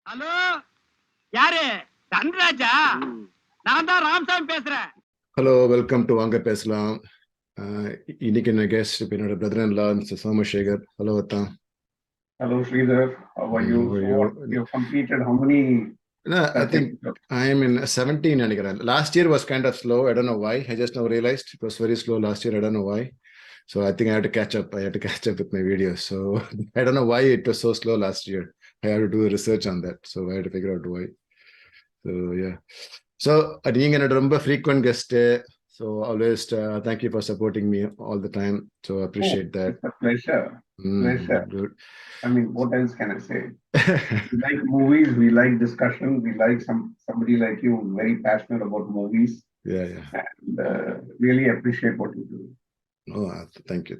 Hello, யாரு? தன்ராஜா? நான் தான் ராமசாமி பேசுறேன். ஹலோ, வெல்கம் டு வாங்க பேசலாம். இன்னைக்கு என்ன கெஸ்ட் என்னோட brother in law mister Somasekhar. Hello அத்தா. Hello Sridhar, how are you? You've completed how many? No, I think I am in 17 நினைக்கிறேன். Last year was kind of slow. I don't know why. I just now realized it was very slow last year. I don't know why. So I think I had to catch up. I had to catch up with my videos. So I don't know why it was so slow last year. I had to do research on that. So I had to figure out why. So yeah. So being a frequent guest, so always thank you for supporting me all the time. So I appreciate that. It's a pleasure. Pleasure. Good. I mean, what else can I say? We like movies, we like discussion, we like somebody like you very passionate about movies. Yeah. And really appreciate what you do. Oh, thank you.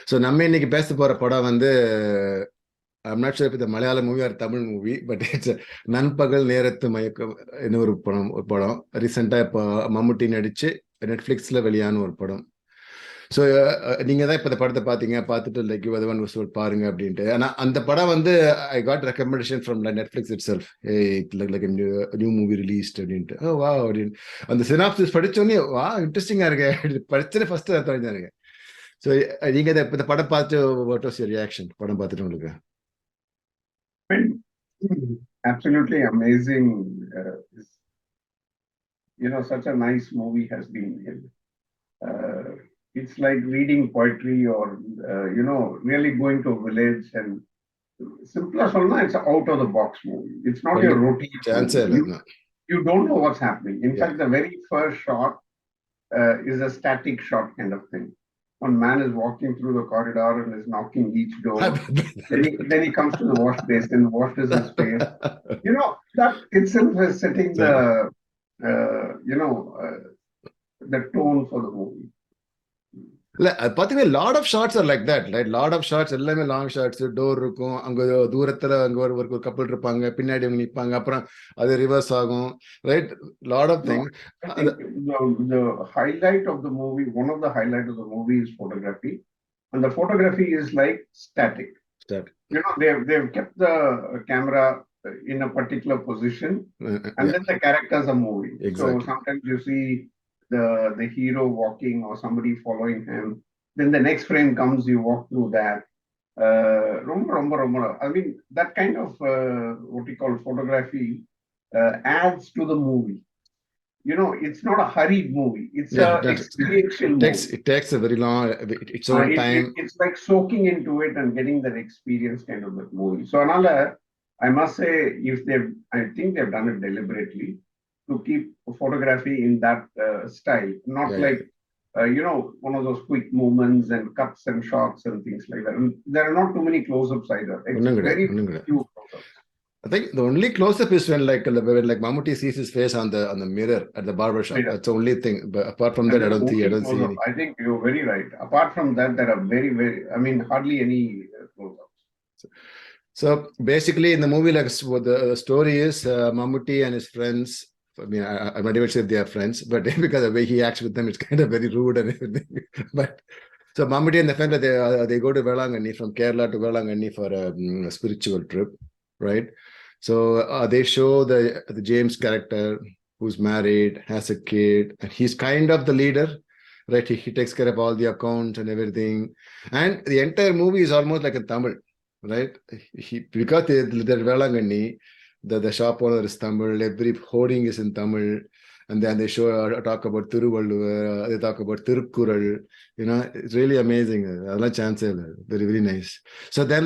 So நம்ம இன்னைக்கு பேச போற படம் வந்து I'm not sure if it's a Malayalam movie or Tamil movie, but it's a Nanpakal, Nerathu, Mayakam ஒரு படம் ரீசெண்டா இப்போ மம்முட்டி நடிச்சு நெட்ஃபிளிக்ஸ்ல வெளியான ஒரு படம். ஸோ நீங்க தான் இப்போ இந்த படத்தை பார்த்துட்டு லைக் யூ ஒன் பாருங்க அப்படின்ட்டு. ஆனால் அந்த படம் வந்து I got recommendation from Netflix it self. Like new movie released அப்படின்ட்டு. வா அப்படின்னு அந்த சினாப்சிஸ் படிச்சோடனே வா இன்ட்ரெஸ்டிங்கா இருக்கு படிச்சே ஃபர்ஸ்ட் தான் இருக்கு. ஸோ நீங்க இந்த படம் பார்த்து வாட் வாஸ் யுவர் ரியாக்ஷன் படம் பார்த்துட்டு உங்களுக்கு? Absolutely amazing. Such a nice movie has been made. It's like reading poetry or, really going to a village and simpler, it's an out of the box movie. It's not your routine. You don't know what's happening. In fact, the very first shot is a static shot kind of thing. One man is walking through the corridor and is knocking each door. then he comes to the wash basin, washes his face. That itself is setting the tone for the movie. பாத்தீங்கன்னா lot of shots are like that, right? Lot of shots எல்லாமே long shots. Door இருக்கும், அங்க தூரத்துல அங்க ஒரு கப்பல் இருப்பாங்க, பின்னாடி அவங்க நிப்பாங்க, அப்புறம் அது ரிவர்ஸ் ஆகும், right? Lot of thing. The highlight of the movie, one of the highlight of the movie is photography, and the photography is like static. They've kept the camera in a particular position, and then the characters are moving. Exactly. So sometimes you see the hero walking or somebody following him. Then the next frame comes, you walk through that. I mean, that kind of what we call photography adds to the movie. It's not a hurried movie. It's experiential movie. It takes a very long, its own time. It's like soaking into it and getting that experience kind of that movie. So another, I must say, I think they've done it deliberately to keep photography in that style, not one of those quick movements and cuts and shots and things like that. And there are not too many close-ups either. Very few close-ups. I think the only close-up is when like Mammootty sees his face on the mirror at the barber shop. That's the only thing. But apart from that, I don't see any. I think you're very right. Apart from that, there are hardly any close-ups. So basically, in the movie, like the story is Mammootty and his friends. I mean, I'm not even sure they are friends, but because the way he acts with them, it's kind of very rude and everything. But so Mammootty and the friend, they go to Velangani, from Kerala to Velangani for a spiritual trip, right? So they show the James character who's married, has a kid, and he's kind of the leader, right? He takes care of all the accounts and everything. And the entire movie is almost like a Tamil, right? Because they're Velangani, the shop owner is Tamil, every hoarding is in Tamil, and then they talk about Thiruvalluvar, they talk about Tirukkural, it's really amazing. Very, very nice. So then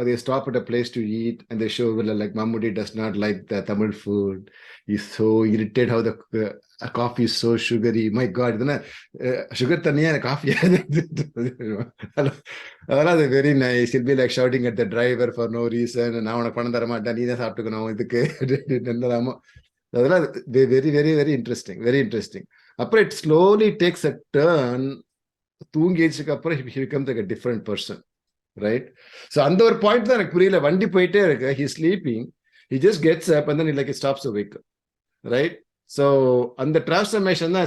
they stop at a place to eat, and they show like Mammootty does not like the Tamil food. He's so irritated how the coffee is so sugary. My God, sugar taniya coffee. That's very nice. He'll be like shouting at the driver for no reason. And now very, very, very interesting. Very interesting. After it slowly takes a turn, he becomes like a different person. Right? So அந்த ஒரு point தான் எனக்கு புரியல. வண்டி போயிட்டே இருக்கு, he sleeping, he just gets up and then he stops the vehicle, right? So அந்த transformation தான்.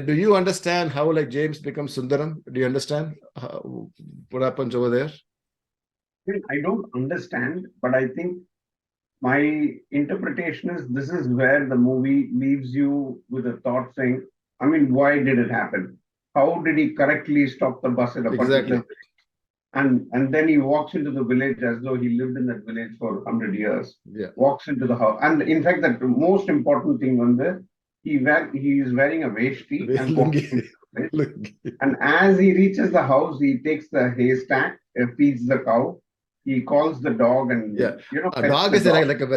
Do you understand how James becomes Sundaram? Do you understand what happens over there? I don't understand, but I think my interpretation is this is where the movie leaves you with a thought saying, I mean, why did it happen? How did he correctly stop the bus at a Exactly. particular, and then he walks into the village as though he lived in that village for 100 years, Yeah. walks into the house. And in fact, the most important thing on the, he is wearing a veshti and walks into the village. And as he reaches the house, he takes the haystack, feeds the cow. He calls the dog and Yeah. A pets dog the is dog. like a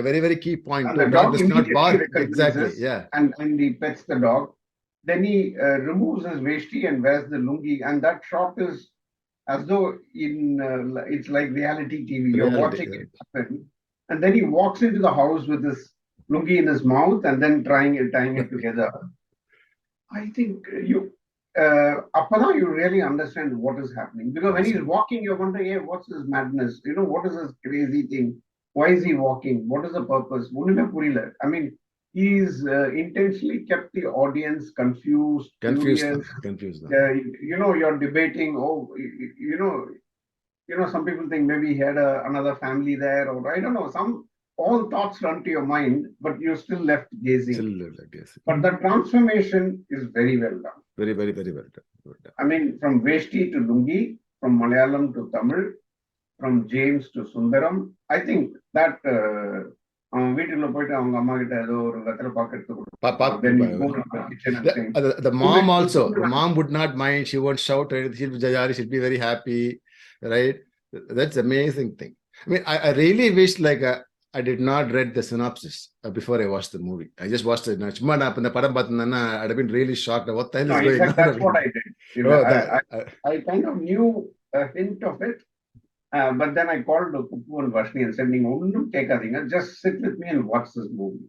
very, very key point. And too. the Dog dog does not immediately bark. recognizes, Exactly. Yeah. and he pets the dog. Then he removes his veshti and wears the lungi, and that shot is as though it's like reality TV. You're watching it happen, and then he walks into the house with this lungi in his mouth, and then tying it together. I think Apana, you really understand what is happening, because when he's walking, you're wondering, hey, what's this madness? What is this crazy thing? Why is he walking? What is the purpose? I mean, he's intentionally kept the audience confused, curious. Confused. You're debating. Oh, some people think maybe he had another family there, or I don't know. All thoughts run to your mind, but you're still left gazing. But the transformation is very well done. Very, very, very well done. I mean, from Veshti to Lungi, from Malayalam to Tamil, from James to Sundaram. I think that the mom also, the mom would not mind. She won't shout or anything. She'll be very happy, right? That's amazing thing. I mean, I really wish I did not read the synopsis before I watched the movie. I just watched it. I'd have been really shocked. What the hell is going on? That's what I did. I kind of knew a hint of it. But then I called Kuppu and Vashni and said, just sit with me and watch this movie.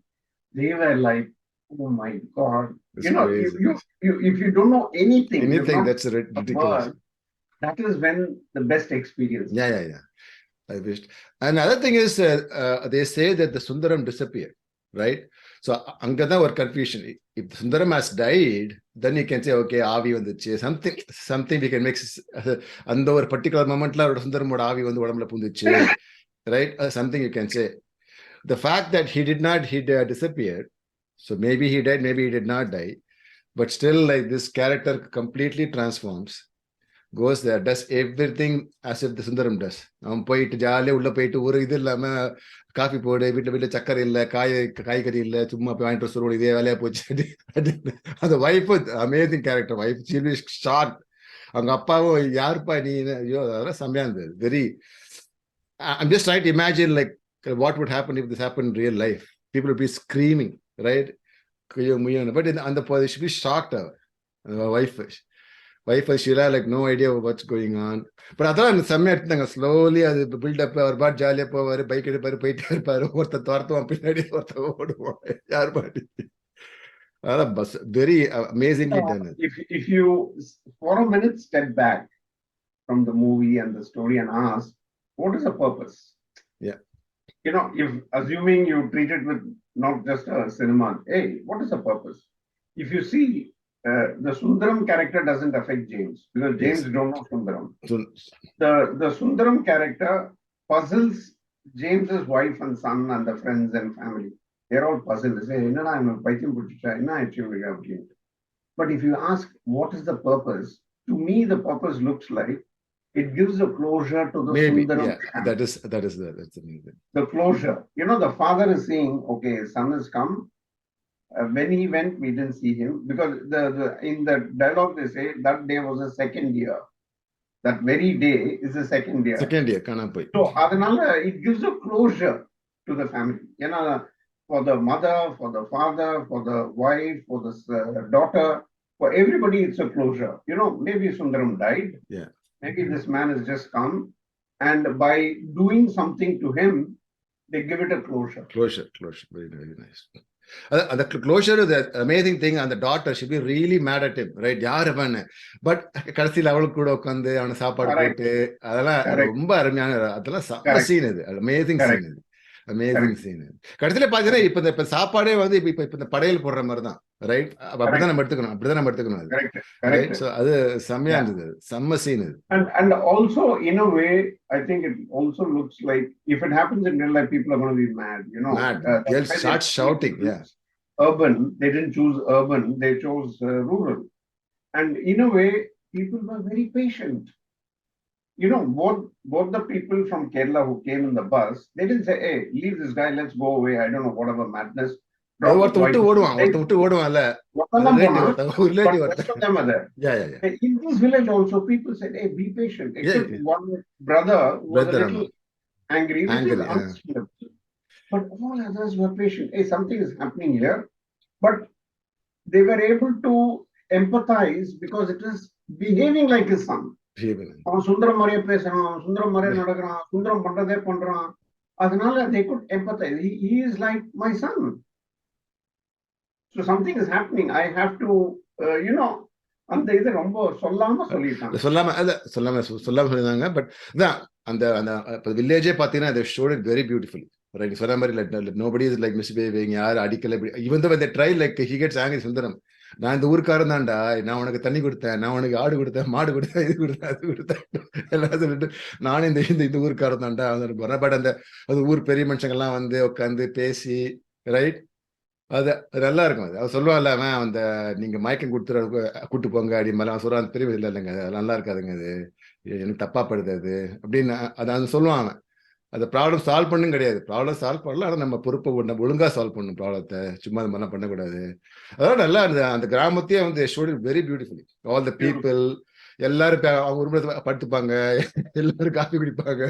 They were like, oh my God. If you don't know anything that's ridiculous. That is when the best experience. Yeah. I wished. Another thing is, they say that the Sundaram disappeared, right? So, angada or confusion. If the Sundaram has died, then you can say, okay, Avi on the chase. Something we can mix. And over a particular moment, Sundaram would Avi on the Wadamla Pundiche, right? Something you can say. The fact that he disappeared. So maybe he died, maybe he did not die. But still, this character completely transforms. Goes there, does everything as if the Sundaram does. Coffee powder, chakar illa, kaikari illa, chumma pointer surodi, the wife was amazing character. Wife, she'll be shocked. Very. I'm just trying to imagine what would happen if this happened in real life. People would be screaming, right? But on the point, she'll be shocked. Wife, Sheila, no idea what's going on. But I thought slowly build up our bad jolly power, bike it, very amazingly done. If you, for a minute, step back from the movie and the story and ask, what is the purpose? Yeah. If assuming you treat it with not just a cinema, hey, what is the purpose? If you see, the Sundaram character doesn't affect James, because James don't know Sundaram. The Sundaram character puzzles James's wife and son and the friends and family. They're all puzzled. They say, but if you ask what is the purpose, to me the purpose looks like it gives a closure to the Sundaram. Yeah, that's the main thing. The closure. The father is saying, okay, son has come. When he went, we didn't see him, because in the dialogue they say that day was the second year. That very day is the second year. So, it gives a closure to the family. For the mother, for the father, for the wife, for the daughter, for everybody, it's a closure. Maybe Sundaram died. Yeah. Maybe this man has just come, and by doing something to him, they give it a closure. Closure. Very, very nice. The closure is the amazing thing, and the daughter should be really mad at him, right? But Karsi level could have come there on a sapad. Amazing scene. Amazing scene. கடைசியில பாத்தீங்கன்னா இப்ப சாப்பாடே வந்து இப்ப இந்த படையல் போடுற மாதிரி தான், ரைட்? அப்படிதான் நம்ம எடுத்துக்கணும் அது, Correct. ரைட்? சோ அது செம்மையா இருந்தது, செம்ம சீன் இது. And also in a way, I think it also looks like if it happens in real life, people are going to be mad. Mad. That's They'll why start they shouting, chose yeah. Urban. They didn't choose urban. They chose rural. And in a way, people were very patient. Both the people from Kerala who came in the bus, they didn't say, "Hey, leave this guy. Let's go away." I don't know, whatever madness. ஒருத்தன் விட்டு ஓடுவான்ல, ஒருத்தன் relative but rest of them are there. yeah. In this village also, people said, "Hey, be patient." Except Yeah. one brother who was a Brother, little angry, which is yeah. understandable. But all others were patient. Hey, something is happening here. But they were able to empathize because it is behaving like his son. அவன் சுந்தரம் மாதிரியே பேசுறான், அவன் சுந்தரம் மாதிரியே நடக்கிறான், சுந்தரம் பண்றதே பண்றான். அதனால they could empathize. He is like my son. So something is happening. I have to, அந்த இது ரொம்ப சொல்லாம சொல்லிட்டாங்க. பட் அந்த வில்லேஜே பாத்தீங்கன்னா they showed it very beautifully. Right? சொன்ன மாதிரி like nobody is like misbehaving, யாரும் அடிக்கல. even though when they try, like he gets angry, Sundaram, நான் இந்த ஊருக்காரன் தான்டா, நான் உனக்கு தண்ணி கொடுத்தேன், நான் உனக்கு ஆடு கொடுத்தேன், மாடு கொடுத்தேன், இது கொடுத்தேன், அது கொடுத்தேன், எல்லாம் சொல்லிட்டு நானே இந்த ஊருக்காரன் தான்டா போறேன். பட் அது ஊர் பெரிய மனுஷங்கள்லாம் வந்து உட்காந்து பேசி, ரைட்? அது நல்லா இருக்கும். அது சொல்லுவான்ல அவன், அந்த நீங்க மயக்கம் கூட்டு போங்க அப்படி மேல அவன் சொல்றான், பெரிய இல்லைங்க, அது நல்லா இருக்காதுங்க, அது எனக்கு தப்பா படுது அது அப்படின்னு அது சொல்லுவான் அவன். அந்த ப்ராப்ளம் சால்வ் பண்ணும் கிடையாது, ப்ராப்ளம் சால்வ் பண்ணலாம், ஆனால் நம்ம பொறுப்பை ஒழுங்கா சால்வ் பண்ணணும் ப்ராப்ளத்தை, சும்மா அது மாதிரிலாம் பண்ணக்கூடாது. அதாவது நல்லா அந்த கிராமத்தையே வந்து shot it very beautifully. All the people எல்லாரும் அவங்க உருவத்தை படுத்துப்பாங்க, எல்லாரும் காஃபி குடிப்பாங்க,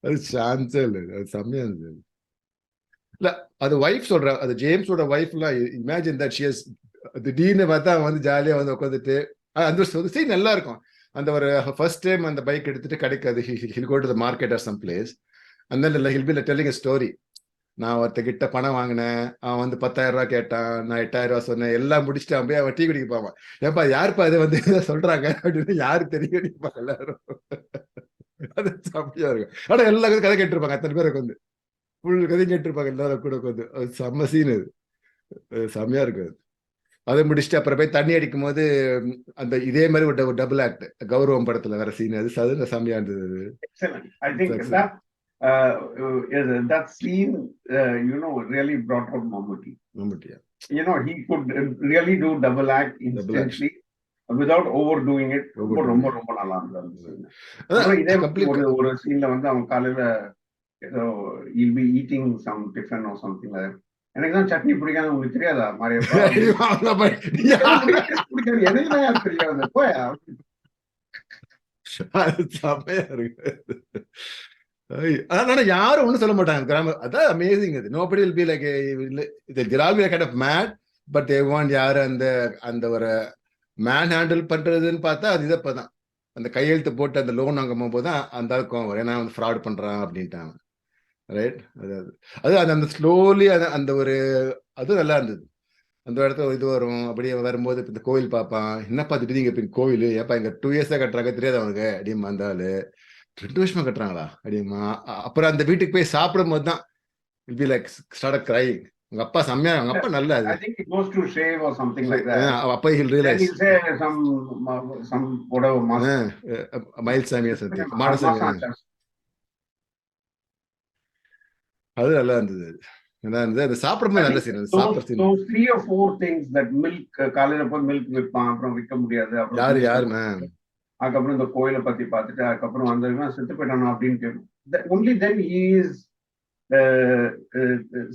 அது சான்ஸே இல்லை, அது செம்மையா இருந்தது. இல்ல அது ஒய்ஃப் சொல்ற, அது ஜேம்ஸோட ஒய்ஃப்லாம் இமேஜின் தட் ஷி ஹஸ், திடீர்னு பார்த்தா வந்து ஜாலியா வந்து உட்காந்துட்டு அந்த சீன் நல்லா இருக்கும். அந்த ஒரு ஃபர்ஸ்ட் டைம் அந்த பைக் எடுத்துட்டு கிடைக்காது, he'll go to the market or some place, and then he'll be telling a story. நான் ஒருத்தகிட்ட பணம் வாங்கினேன், அவன் வந்து 10,000 ரூபாய் கேட்டான், நான் 8,000 ரூபாய் சொன்னேன், எல்லாம் முடிச்சுட்டு அவன் போய் அவன் டீ குடிக்க போவான். ஏப்பா யாருப்பா அது வந்து சொல்றாங்க அப்படின்னு யாரு தெரியும் எல்லாரும். அது செம்மையா இருக்கும். ஆனா எல்லா கதை கேட்டிருப்பாங்க, அத்தனை பேருக்கு வந்து ஃபுல் கதையும் கேட்டிருப்பாங்க எல்லாரும் கூட உட்காந்து. அது செம்ம சீன், அது செம்மையா இருக்கு. அதை முடிச்சுட்டு அப்புறம் போய் தண்ணி அடிக்கும் போது அந்த இதே மாதிரி ஒரு டபுள் ஆக்ட் கௌரவம் படத்துல வர சீன், அது செம்மையா இருந்தது. I think that scene really brought out Mammootty. He could really do double act instantly without overdoing it. ரொம்ப நல்லா இருந்தது. இதே ஒரு சீன்ல வந்து அவன் காலையில ஏதோ he'll be eating some tiffin or something like that. எனக்கு தான் சட்னி பிடிக்காது, உங்களுக்கு தெரியாதா மாரியப்பா? எதுவும் தெரியாது, போயா. செம்மையா இருக்கு. அதனால யாரும் ஒண்ணும் சொல்ல மாட்டாங்க கிராமம். அதான் அமேசிங். அது nobody will be like they'll all be kind of mad, but they want யாரு அந்த ஒரு மேன் ஹேண்டில் பண்றதுன்னு பார்த்தா அது இதப்பதான் அந்த கையெழுத்து போட்டு அந்த லோன் வாங்க போகும்போதுதான் அந்த ஆளுக்கும் வரும், ஏன்னா வந்து ஃப்ராட் பண்றான் அப்படின்ட்டாங்க, ரைட்? அது அந்த ஸ்லோலி அந்த ஒரு அது நல்லா இருந்தது. அந்த இடத்துல இது வரும், அப்படியே வரும்போது இந்த கோவில் பார்ப்பான், என்னப்பா திடீங்க இப்ப கோவில், ஏப்பா இங்க 2 இயர்ஸா கட்டுறாங்க தெரியாது அவனுக்கு அப்படிமா, அந்த ஆளு 2 வருஷமா கட்டுறாங்களா அப்படிமா. அப்புறம் அந்த வீட்டுக்கு போய் சாப்பிடும் போதுதான் will be like start crying. உங்க அப்பா செம்மையா, உங்க அப்பா நல்லா I think he goes to shave or something like that. அப்பா he'll realize. Then he'll say some whatever Mayilsamy Madasamy, அது நல்லா இருந்தது. அது சாப்பிடும்போது நல்ல scene. Those 3 or 4 things that milk, காலையில போய் மில்க் விற்பான், அப்புறம் விற்க முடியாது, யாருமா அதுக்கப்புறம் இந்த கோயிலை பத்தி பார்த்துட்டு அதுக்கப்புறம் அந்த செத்து போயிட்டானா அப்படின்னு only then he is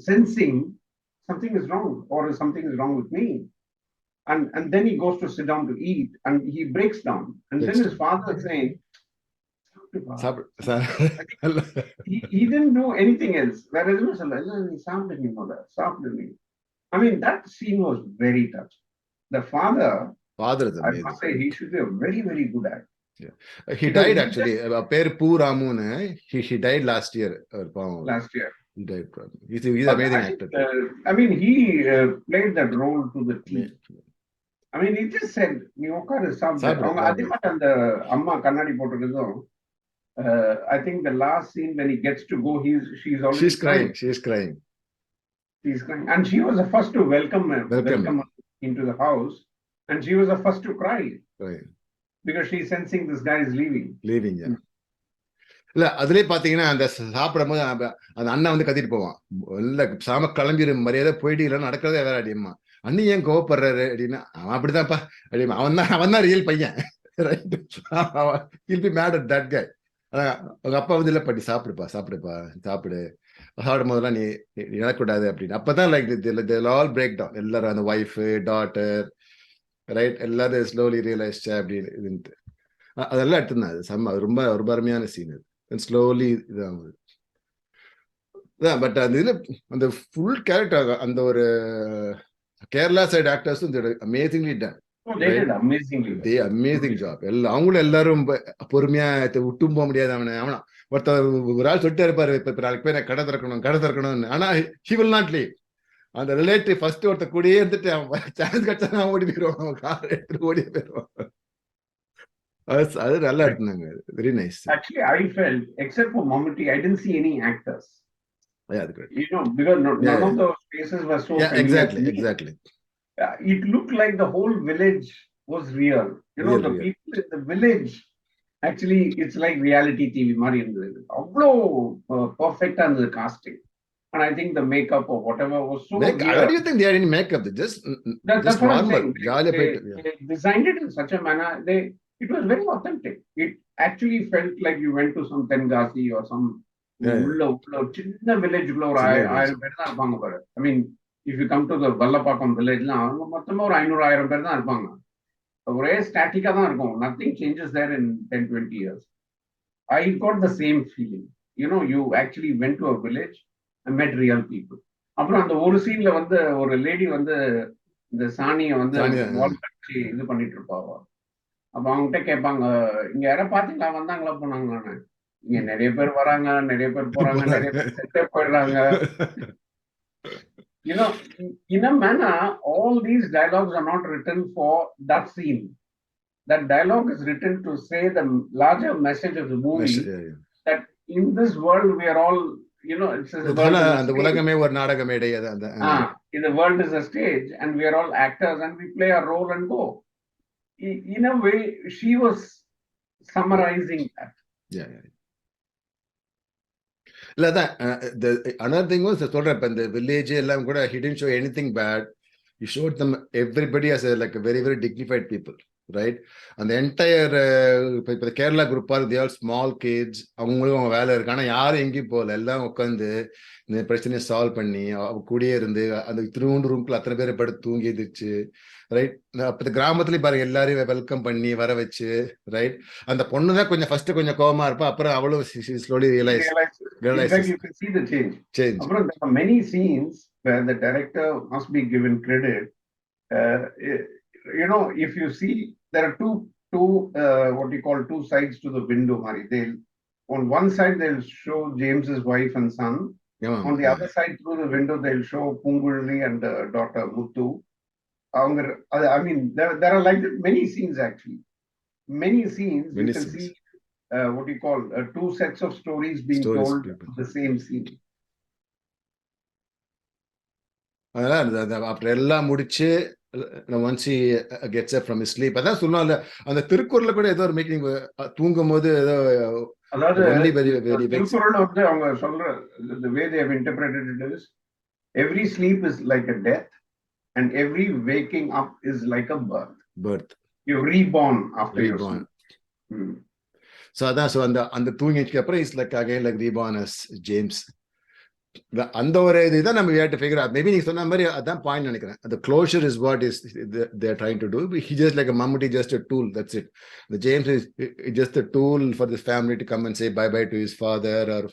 sensing something is wrong or something is wrong with me, and then he goes to sit down to eat and he breaks down, and then his father is saying he didn't do anything else. Whereas I mean, that scene was very touching. The father is I must say he should be a very very good actor. Yeah. He died actually. Per Pooramune, he died last year. Last year. He died. He's an amazing actor. I mean, he played that role to the T. I mean, he just said, "நீ உட்காரு சாப்பிடு." அவங்க அதிகமா அந்த அம்மா கண்ணாடி போட்டுருக்கதும் I think the last scene when he gets to go, she's already She's crying. She's crying. She's crying, and she was the first to welcome him into the house, and she was the first to cry Right. because she's sensing this guy is leaving. Leaving, yeah. இல்ல அதுலயே பாத்தீங்கன்னா அந்த சாப்பிடும் போது அந்த அண்ணன் வந்து கத்திட்டு போவான், இல்ல சாம கிளம்பிடு மரியாதை போயிட்டு இல்லைன்னா நடக்கிறதே வேற அடியம்மா. அண்ணி ஏன் கோவப்படுறாரு அப்படின்னா, அவன் அப்படிதான்ப்பா அப்படிமா, அவன் தான் ரியல் பையன். Right, he'll be mad at that guy. அவங்க அப்பா வந்து இல்ல பாட்டி சாப்பிடு சாப்பிடும் போதெல்லாம் நீ இழக்கூடாது அப்படின்னு. அப்பதான் லைக் ஆல் பிரேக் டவுன், எல்லாரும் அந்த ஒய்ஃப் டாட்டர் ரைட் எல்லாரும் ஸ்லோலி ரியலைஸ் அப்படின்னு அதெல்லாம் எடுத்துருந்தேன். அது செம்ம, ரொம்ப ரொம்ப அருமையான சீன் அது. ஸ்லோலி இதாகுது. பட் அந்த இதுல அந்த ஃபுல் கேரக்டர் அந்த ஒரு கேரளா சைடு ஆக்டர்ஸும் அமேசிங்லி டன். Amazing job. அவங்களும் எல்லாரும் பொறுமையா விட்டும் போக முடியாது. அவனா ஒருத்தர் ஒரு ஆள் சொல்லிட்டே இருப்பாரு, இப்ப நாளைக்கு போய் கடை திறக்கணும்னு. ஆனா he will not leave. அந்த ரிலேட்டிவ் ஃபர்ஸ்ட் ஒருத்தர் கூடயே இருந்துட்டு அவன் சான்ஸ் கிடைச்சா ஓடி போயிடுவான், அவன் கார் எடுத்துட்டு ஓடி போயிடுவான். அது நல்லா இருந்தாங்க. Very nice. Actually, I felt, except for Mammootty, I didn't see any actors. Yeah, that's great. Because none of those faces were so familiar. Exactly. It looked like the whole village was real. The people in the village, actually, it's like reality TV. Avlo perfect on the casting. And I think the makeup or whatever was so real. How do you think they are in makeup? Just normal. They designed it in such a manner. It was very authentic. It actually felt like you went to some Tengasi or some village. I mean, if you come to the Vallapakam village, nothing changes there in 10-20 years. I got the same feeling. You actually went to a village and met real people. அப்புறம் அந்த ஒரு சீன்ல வந்து ஒரு lady வந்து இந்த சாணியை வந்து இது பண்ணிட்டு இருப்பாவா. அப்ப அவங்ககிட்ட கேட்பாங்க, இங்க யாரும் பாத்தீங்களா, வந்தாங்களா போனாங்களான்னு. இங்க நிறைய பேர் வராங்க, நிறைய பேர் போறாங்க, நிறைய பேர் செட்டே போயிடுறாங்க. In a manner, all these dialogues are not written for that scene. That dialogue is written to say the larger message of the movie, that in this world we are all, it's a world. அந்த உலகமே ஒரு நாடக மேடை. In the world is a stage and we are all actors and we play our role and go. In a way, she was summarizing that. Yeah. Another thing was, the village எல்லாம் கூட he didn't show anything bad. He showed them everybody as a very very dignified people, right? And the entire இப்ப Kerala group are, they are small kids. அவங்களும் அவங்க வேலை இருக்கு, ஆனா யாரும் எங்கேயும் போகல. எல்லாம் உட்காந்து இந்த பிரச்சனையை சால்வ் பண்ணி கூடயே இருந்து அந்த திருவூண்டு ரூம்குள்ள அத்தனை பேரை படுத்து தூங்கி எதிர்ச்சு, ரைட்? அப்ப கிராமத்துலயும் பாருங்க எல்லாரையும் வெல்கம் பண்ணி வர வச்சு, ரைட்? அந்த பொண்ணுதான் கொஞ்சம் ஃபர்ஸ்ட் கொஞ்சம் கோவமா இருப்பா, அப்புறம் அவளும் slowly realize. You can see the change. There are many scenes where the director must be given credit. If you see, there are two what you call two sides to the window, Mari. On one side they'll show James's wife and son. On the other side through the window they'll show Pungulli and daughter Muthu. I mean, there are like many scenes actually. Many scenes you can see what you call two sets of stories being told the same scene. அப்புறம் எல்லாம் முடிச்சு once he gets up from his sleep, அதான் சொன்னால அந்த திருக்குறள்ல கூட ஏதோ ஒரு மீட்டிங் தூங்கும் போது ஏதோ, அதாவது திருக்குறள்ல வந்து அவங்க சொல்ற the way they have interpreted it is, every sleep is like a death and every waking up is like a birth. You're reborn after you're born. So அதான் அந்த தூங்கிக்கு அப்புறம் is like again like reborn as James. அந்த ஒரு இதுதான் நம்ம we have to figure out. Maybe நீங்க சொன்ன மாதிரி அதான் பாயிண்ட் நினைக்கிறேன். The closure is what is they are trying to do. He just like a Mammootty, just a tool. That's it. The James is just a tool for this family to come and say bye bye to his father or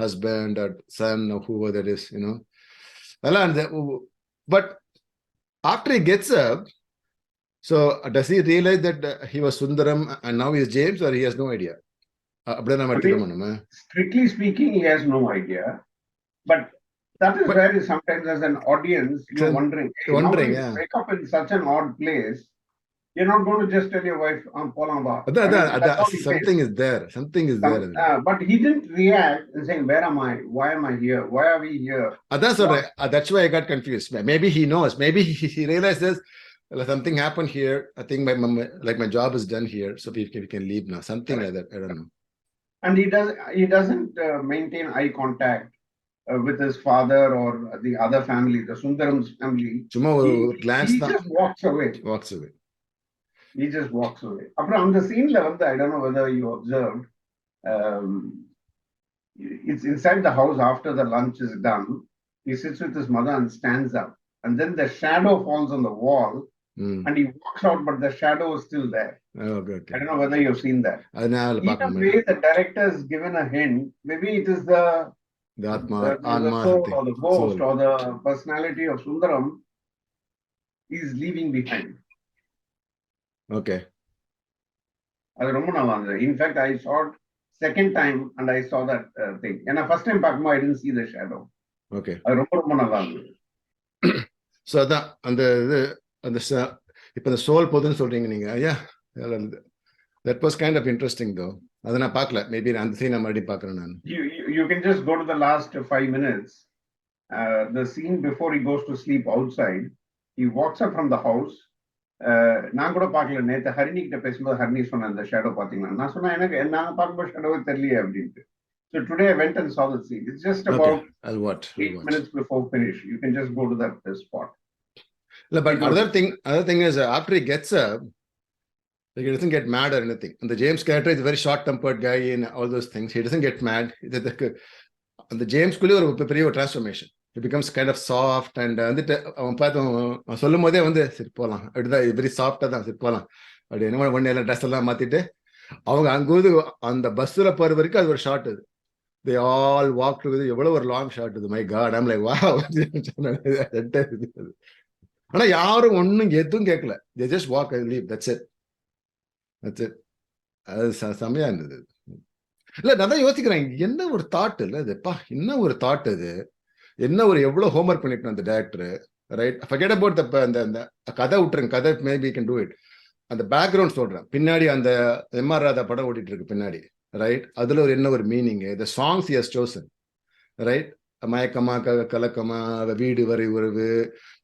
husband or son or whoever that is, But after he gets up, so does he realize that he was Sundaram and now he is James, or he has no idea? Strictly speaking, he has no idea. But that is where sometimes as an audience you're wondering, yeah. Wake up in such an odd place. you're not going to just tell your wife, Polamba. That's how he something says. is there. Something is there. But he didn't react and saying, where am I? Why am I here? Why are we here? That's why I got confused. Maybe he knows. Maybe he realizes something happened here. I think my job is done here, so we can leave now. Something like that. I don't know. And he doesn't maintain eye contact with his father or the other family, the Sundaram's family. Glance he just walks away. He just walks away. On the scene level, I don't know whether you observed, it's inside the house after the lunch is done. He sits with his mother and stands up. And then the shadow falls on the wall and he walks out, but the shadow is still there. Oh, good. I don't know whether you've seen that. In a way, the director has given a hint. Maybe it is the Atma, the soul or the ghost or the personality of Sundaram is leaving behind. Okay. In fact, I saw it second time and I saw that thing. And the first time I didn't see the shadow. Okay. So the soul போதுன்னு சொல்றீங்க நீங்க. Yeah. That was kind of interesting though. அதை நான் பார்க்கல. Maybe அந்த scene நான் மறுபடியும் பார்க்கறேன் நான். You can just go to the last 5 minutes. The scene before he goes to sleep outside. He walks up from the house. நான் கூட பார்க்கல. நேத்து ஹரிணி கிட்ட பேசும்போது ஹரிணி சொன்ன அந்த ஷேடோ பாத்தீங்கன்னா நான் சொன்னேன் எனக்கு நான் பார்க்கும்போது ஷேடோவே தெரியலையே அப்படின்ட்டு. So today I went and saw the scene. It's just about 8 minutes before finish. You can just go to that spot. But another thing is after he gets up, like he doesn't get mad or anything. And the James character is a very short-tempered guy and all those things. He doesn't get mad. And the James குள்ளே ஒரு பெரிய transformation. It becomes kind of soft and வந்துட்டு அவன் பார்த்து சொல்லும் போதே வந்து சரி போகலாம் அப்படிதான் வெரி சாஃப்டா தான் சரி போகலாம் அப்படி என்ன ஒண்ணு எல்லாம் ட்ரெஸ் எல்லாம் மாத்திட்டு அவங்க அங்கூது அந்த பஸ்ல போற வரைக்கும் அது ஒரு ஷார்ட் அது they all walk together. எவ்வளவு ஒரு லாங் ஷாட் இது. My god, I'm like wow. ஆனா யாரும் ஒன்னும் எதுவும் கேட்கல. they just walk and leave. That's it. அது செமையா இருந்தது. இல்ல நான் தான் யோசிக்கிறேன் என்ன ஒரு தாட் இல்ல இதுப்பா, என்ன ஒரு தாட் அது, என்ன ஒரு எவ்வளவு ஹோம்ஒர்க் பண்ணிட்டு அந்த டைரக்டர். ரைட், ஃபர்கெட் அபவுட் அந்த கதை விட்டுருங்க, கதை மேபி கேன் டூ இட். அந்த பேக்ரவுண்ட் சொல்றேன், பின்னாடி அந்த எம்ஆர் ராதா படம் ஓடிட்டு இருக்கு பின்னாடி. ரைட், அதுல ஒரு என்ன ஒரு meaning, the songs he has chosen. Right, மயக்கமா கலக்கமா வீடு வரை உறவு,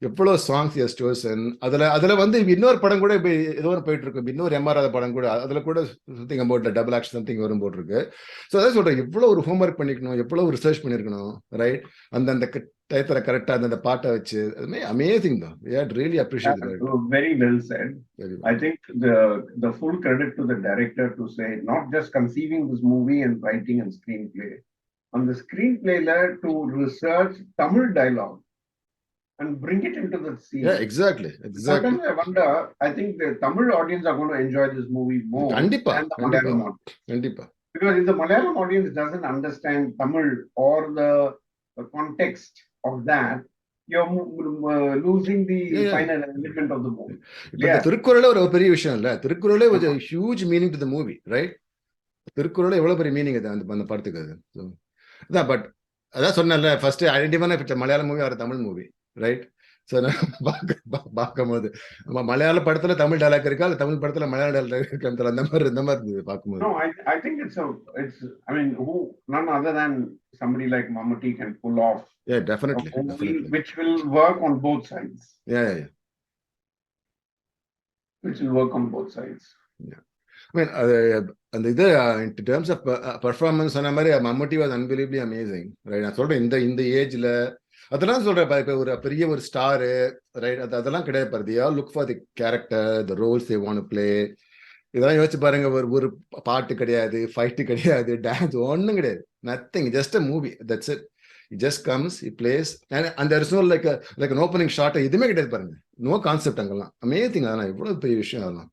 எவ்வளவு சாங்ஸ் ஹி ஹஸ் சோசன். அதுல வந்து இன்னொரு படம் கூட ஏதோ ஒரு போயிட்டு இருக்கு, இன்னொரு எம்ஆர் ராதா படம் கூட, அதுல கூட something about double action something வரும் போட்டிருக்கு. ஸோ அதான் சொல்றேன், எவ்வளவு ஒரு ஹோம்ஒர்க் பண்ணிக்கணும், எவ்வளவு ரிசர்ச் பண்ணிருக்கணும். ரைட், அந்த டயத்துல கரெக்டா அந்த பாட்டை வச்சு, அமேசிங் தான். We had really appreciate it. Very well said. I think the full credit to the director to say not just conceiving this movie and writing and screenplay, on the screenplay to research Tamil dialogue and bring it into the scene. Yeah, exactly. Sometimes I wonder, I think the Tamil audience are going to enjoy this movie more than the Malayalam audience. Because if the Malayalam audience doesn't understand Tamil or the context of that, you're losing the final element of the movie. திருக்குறளே ஒரு பெரிய விஷயம் இல்ல, திருக்குறளே was a huge meaning to the movie, right? திருக்குறளே எவ்வளவு பெரிய meaning அது அந்த படத்துக்கு. அது அதான், பட் அதான் சொன்னேன்ல, first identify if it's Malayalam movie or Tamil movie, right? So பார்க்கும்போது மலையாள படத்துல தமிழ் டைலாக் இருக்கா, இல்ல தமிழ் படத்துல மலையாள டைலாக் இருக்கா, அந்த மாதிரி இருந்தது பார்க்கும்போது. No, I think it's I mean, who none other than somebody like Mammootty can pull off. Yeah, definitely. Which will work on both sides. Yeah. Which will work on both sides. Yeah. I mean, and in terms of performance, சொன்ன மாதிரி Mammootty was unbelievably amazing, right? நான் சொல்றேன் இந்த ஏஜ்ல அதெல்லாம் சொல்றேன், இப்ப ஒரு பெரிய ஒரு ஸ்டாரு, ரைட், அதெல்லாம் கிடையாது பாரு. They all look for the character, the roles they want to play. இதெல்லாம் யோசிச்சு பாருங்க, ஒரு பாட்டு கிடையாது, ஃபைட் கிடையாது, டான்ஸ் ஒன்னும் கிடையாது, nothing, just a movie, that's it. He just comes, he plays, and there is no like an opening shot, எதுவுமே கிடையாது பாருங்க, no concept. அங்கெல்லாம் அமேசிங், அதெல்லாம் எவ்வளவு பெரிய விஷயம், அதெல்லாம்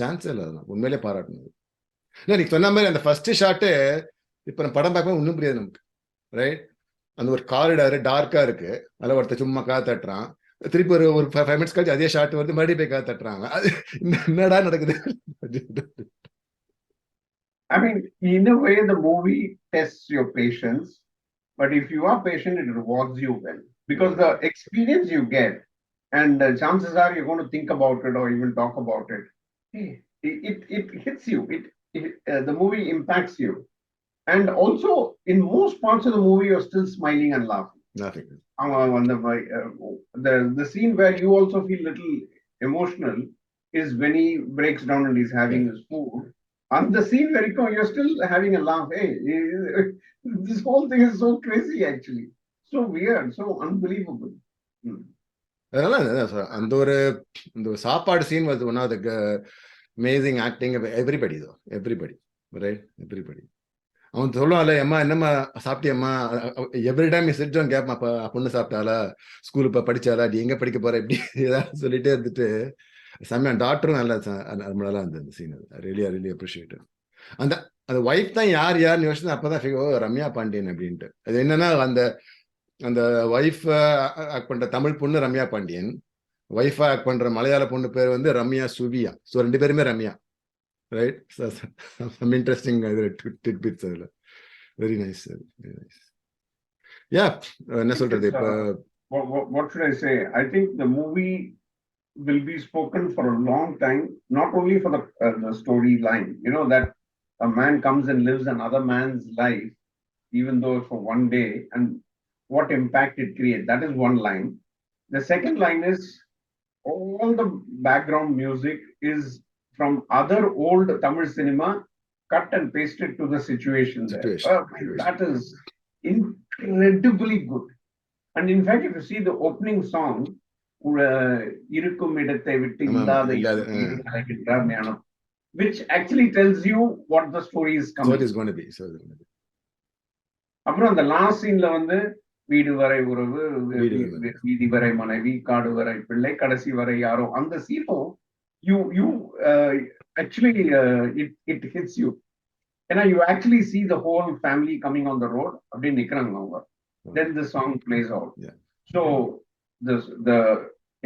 சான்ஸே இல்லை, அதெல்லாம் உண்மையிலே பாராட்டணும். இல்லை, நீங்க சொன்ன மாதிரி அந்த ஃபர்ஸ்ட் ஷாட்டு இப்ப நம்ம படம் பார்க்கும்போது ஒன்றும் புரியாது நமக்கு, ரைட்? அந்த ஒரு காரிடார் டார்க்கா இருக்கு, அதில் ஒருத்தர் சும்மா காத்தட்டுறான், திருப்பி ஒரு 5 minutes கழிச்சு அதே ஷாட் வருது, மறுபடியும் போய் காத்தட்டுறாங்க. அது என்னடா நடக்குது? I mean, in a way the movie tests your patience, but if you are patient, it rewards you well, because the experience you get, and chances are you're going to think about it or even talk about it it hits you. The movie impacts you. And also, in most parts of the movie, you're still smiling and laughing. Nothing. The scene where you also feel little emotional is when he breaks down and he's having his food. And the scene where you're still having a laugh. Hey, this whole thing is so crazy, actually. So weird, so unbelievable. அதனால அந்த ஒரு சாப்பாடு scene was one of the amazing acting everybody though everybody right everybody. அவன் சொல்லுவான்ல, அம்மா என்னம்மா சாப்பிட்டியம்மா, every time சிட்டம் கேட்பான், பொண்ணு சாப்பிட்டாளா, ஸ்கூல் இப்போ படிச்சாலா, நீ எங்க படிக்க போற, இப்படி ஏதாவது சொல்லிட்டே இருந்துட்டு செம்மையா. டாக்டரும் நல்லா நல்லா இருந்தது அந்த சீன். Really appreciate. அந்த ஒய்ஃப் தான் யாருன்னு யோசிச்சு அப்பதான் ரம்யா பாண்டியன் அப்படின்ட்டு. அது என்னன்னா, அந்த ஒய்ஃப் ஆக்ட் பண்ற தமிழ் பொண்ணு ரம்யா பாண்டியன், ஒய்ஃபா ஆக்ட் பண்ற மலையாள பொண்ணு பேர் வந்து ரம்யா சுவியா. ஸோ 2 பேருமே Ramya, right? Some interesting tidbits அதுல. Very nice, very nice. Yeah, என்ன சொல்றது இப்ப? What should I say? I think the movie will be spoken for a long time, not only for the storyline. You know that a man comes and lives another man's life, even though it's for one day, and what impact it creates. That is one line. The second line is all the background music is from other old Tamil cinema, cut and pasted to the situation there. That is incredibly good. And in fact, if you see the opening song, which actually tells you what the story is coming. So it is going to be. அப்புறம் அந்த last சீன்ல வந்து வீடு வரை உறவு, வீதி வரை மனைவி, காடு வரை பிள்ளை, கடைசி வரை யாரோ, அந்த சீனும் you actually it hits you. ஏன்னா you actually see the whole family coming on the road, அப்படியே நிக்கிறாங்க அவங்க. Then the song plays out. So the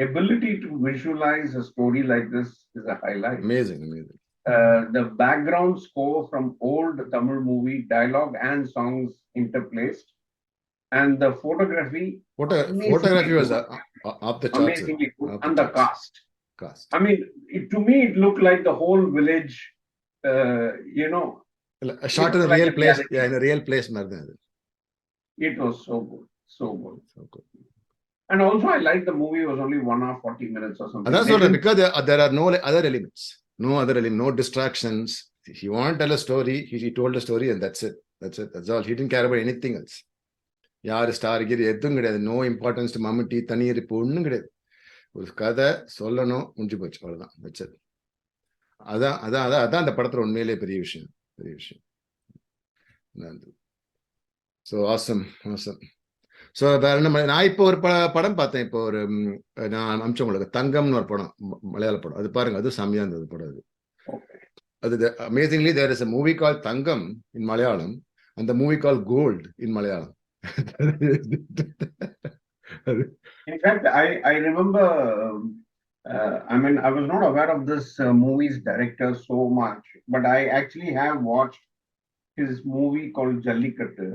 ability to visualize a story like this is a highlight. Amazing. The background score from old Tamil movie dialogue and songs interplaced, and the photography was off the charts. Amazingly good. And the cast. I mean, to me, it looked like the whole village. Shot in a real place. Yeah, in a real place. It was so good. And also, I like the movie was only 1 hour 40 minutes or something. That's what, because there are no other elements. No distractions. He wanted to tell a story. He told a story, and that's it. That's all. He didn't care about anything else. யாரு star கீது எதுவும் கிடையாது. No importance to மம்முட்டி, தனியிருப்பு, ஒன்றும் கிடையாது. ஒரு கதை சொல்லணும், முடிஞ்சு போச்சு, அவ்வளவுதான். வச்சது அதான் அந்த படத்துல உண்மையிலே பெரிய விஷயம். So awesome. ஸோ வேற என்ன, நான் இப்போ ஒரு படம் பார்த்தேன். இப்போ நான் அமிச்சேன் உங்களுக்கு, தங்கம்னு ஒரு படம், மலையாள படம். அது பாருங்க, அது செம்மையா இருந்தது படம். அது amazingly there is a movie called Thangam in Malayalam and the movie called Gold in Malayalam. In fact, I remember, I was not aware of this movie's director so much, but I actually have watched his movie called Jallikattu,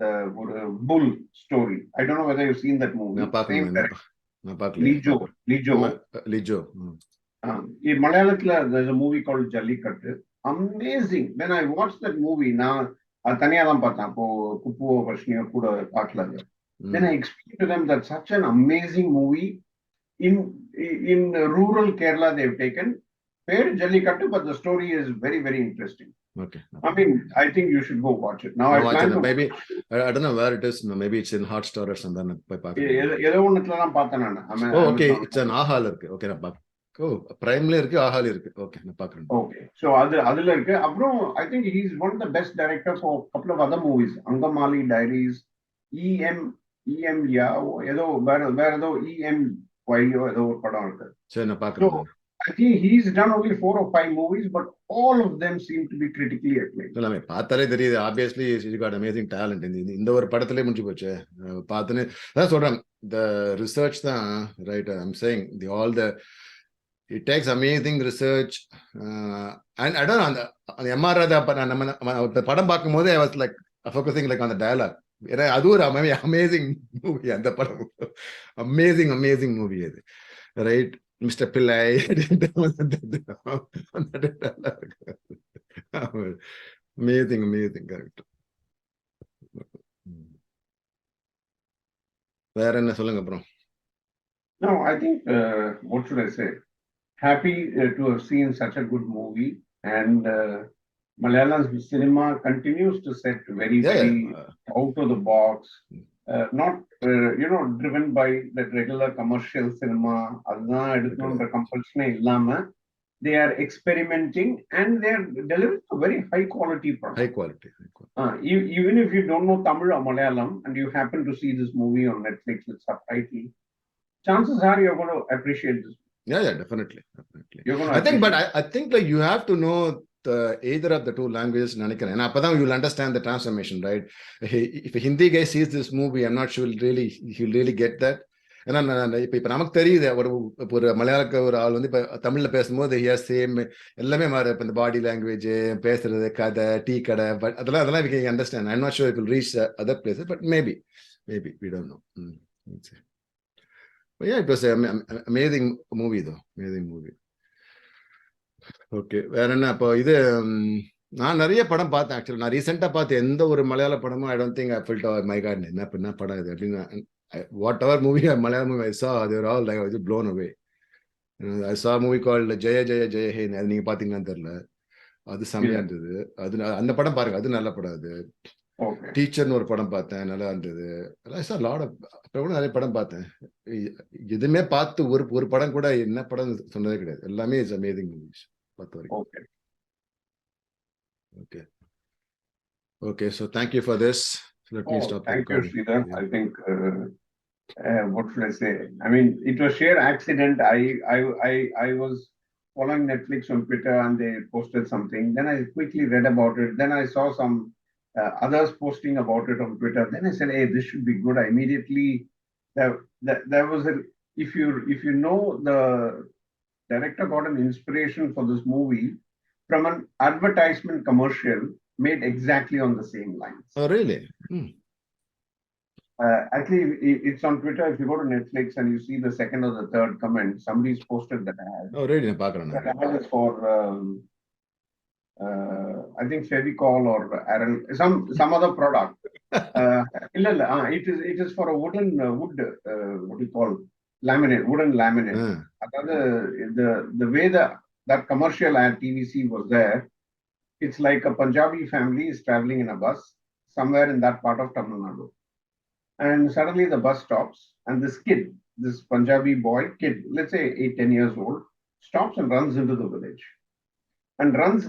the bull story. I don't know whether you've seen that movie. Lijo. In Malayalam, there's a movie called Jallikattu. Amazing. When I watched that movie, then I explained to them that such an amazing movie in rural Kerala they've taken. Fair Jallikattu, but the story is very, very interesting. Okay. I mean, I think you should go watch it. Now I plan to maybe I don't know where it is. Maybe it's in Hotstar or something. Okay, it's an Ahal irukku. Okay, na paak. Oh, Prime-la irukku, Ahal irukku. Okay, na paakreen. Okay. So adula irukku. Appo I think he's one of the best directors for a couple of other movies. Angamali Diaries, EM ஏதோ வேற ஏதோ EMYO ஏதோ ஒரு படம் இருக்கு. சரி, நான் பார்க்கிறேன். I think he's done only 4 or 5 movies, but all of them seem to be critically acclaimed. எல்லாமே பார்த்தாலே தெரியுது. Obviously, he's got amazing talent. இந்த ஒரு படத்திலே முடிஞ்சு போச்சு. பார்த்துன்னு அதான் சொல்றேன். The research தான், right? I'm saying it takes amazing research. And I don't know, அந்த MR ராதா நம்ம படம் பார்க்கும்போது I was like focusing like on the dialogue. ஏன்னா அது ஒரு அமேசிங் மூவி. அந்த படம் அமேசிங் மூவி அது, right? Mr. Pillai. Amazing, amazing character. வேற என்ன சொல்லுங்க அப்புறம்? No, I think, what should I say? Happy to have seen such a good movie, and Malayalam cinema continues to set very, Yeah, very yeah. out of the box, not, driven by that regular commercial cinema. அதுதான் எடுக்கணும்ன்ற compulsion இல்லாம they are experimenting and they are delivering a very high quality product. High quality. Even if you don't know Tamil or Malayalam and you happen to see this movie on Netflix with subtitle, chances are you're going to appreciate this. Yeah, definitely. You're going to I think, but I think like you have to know either of the two languages. And appadam you'll understand the transformation, right? If a Hindi guy sees this movie, I'm not sure he'll really get that. ஏன்னா இப்ப நமக்கு தெரியுது ஒரு மலையாள ஒரு ஆள் வந்து இப்ப தமிழ்ல பேசும்போது சேம் எல்லாமே மாறு. இப்ப இந்த பாடி லாங்குவேஜ், பேசுறது, கதை, டீ கடை, பட் அதெல்லாம் we can understand. I'm not sure it will reach other places, but maybe we don't know. But yeah, it was an amazing movie though. Amazing movie. Okay, வேற என்ன? அப்போ இது நான் நிறைய படம் பார்த்தேன். ஆக்சுவலி நான் ரீசெண்டா பார்த்த எந்த ஒரு மலையாள படமும் I don't think I felt, oh my god, என்ன படம் இது அப்படின்னு. Whatever movie, Malayalam movie I saw, they were all like, I was just blown away. I saw a movie called Jaya Jaya Jaya Hey. அது நீங்க பாத்தீங்கன்னு தெரியல. அது செம்மையா இருந்தது. அது அந்த படம் பாருங்க, அது நல்ல படம். அது டீச்சர்னு ஒரு படம் பார்த்தேன், நல்லா இருந்தது. அப்புறம் நிறைய படம் பார்த்தேன். எதுவுமே பார்த்து ஒரு படம் கூட என்ன படம் சொன்னதே கிடையாது. எல்லாமே இஸ் அமேசிங் மூவிஸ் பார்த்த வரைக்கும். Okay, so thank you for this. Let me stop the recording. Thank you, Sridhar. I think, what should I say? I mean, it was sheer accident. I was following Netflix on Twitter and they posted something. Then I quickly read about it. Then I saw some others posting about it on Twitter. Then I said, hey, this should be good. I immediately, there was if you know, the director got an inspiration for this movie from an advertisement commercial made exactly on the same lines. Oh, really? Actually, it's on Twitter. If you go to Netflix and you see the second or the third comment, somebody's posted that ad. Oh, really? That ad is for, I think Fevicol or Aaron, some other product. It is for a wood, what do you call, laminate, wooden laminate. The way that commercial ad TVC was there, it's like a Punjabi family is traveling in a bus somewhere in that part of Tamil Nadu. And suddenly the bus stops and this Punjabi kid, let's say 8-10 years old, stops and runs into the village and runs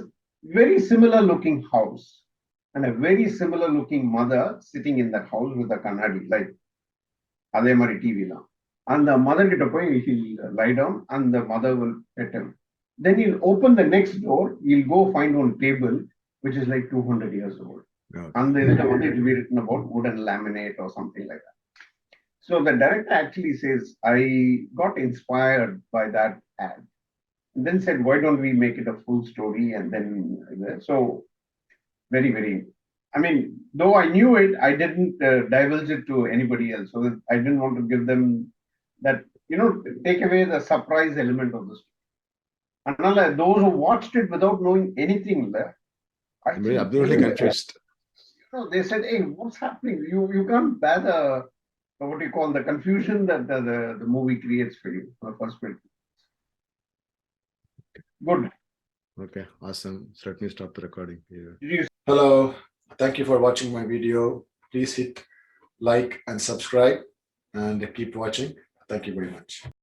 very similar looking house and a very similar looking mother sitting in that house with a kannadi, like adhe mari TV la. And the mother he'll lie down and the mother will pet him. Then he'll open the next door, he'll go find one table which is like 200 years old. Okay. And then it will be written about wooden laminate or something like that. So the director actually says, I got inspired by that ad. And then said, why don't we make it a full story? And then, so very, very, I mean, though I knew it, I didn't divulge it to anybody else. So that I didn't want to give them that, take away the surprise element of the story. And those who watched it without knowing anything, I'm very absolutely confused. They said, hey, what's happening? You can't bear what do you call, the confusion that the movie creates for you for the first 20 minutes. Good. Okay, awesome. So let me stop the recording here. Yes. Hello, thank you for watching my video. Please hit like and subscribe and keep watching. Thank you very much.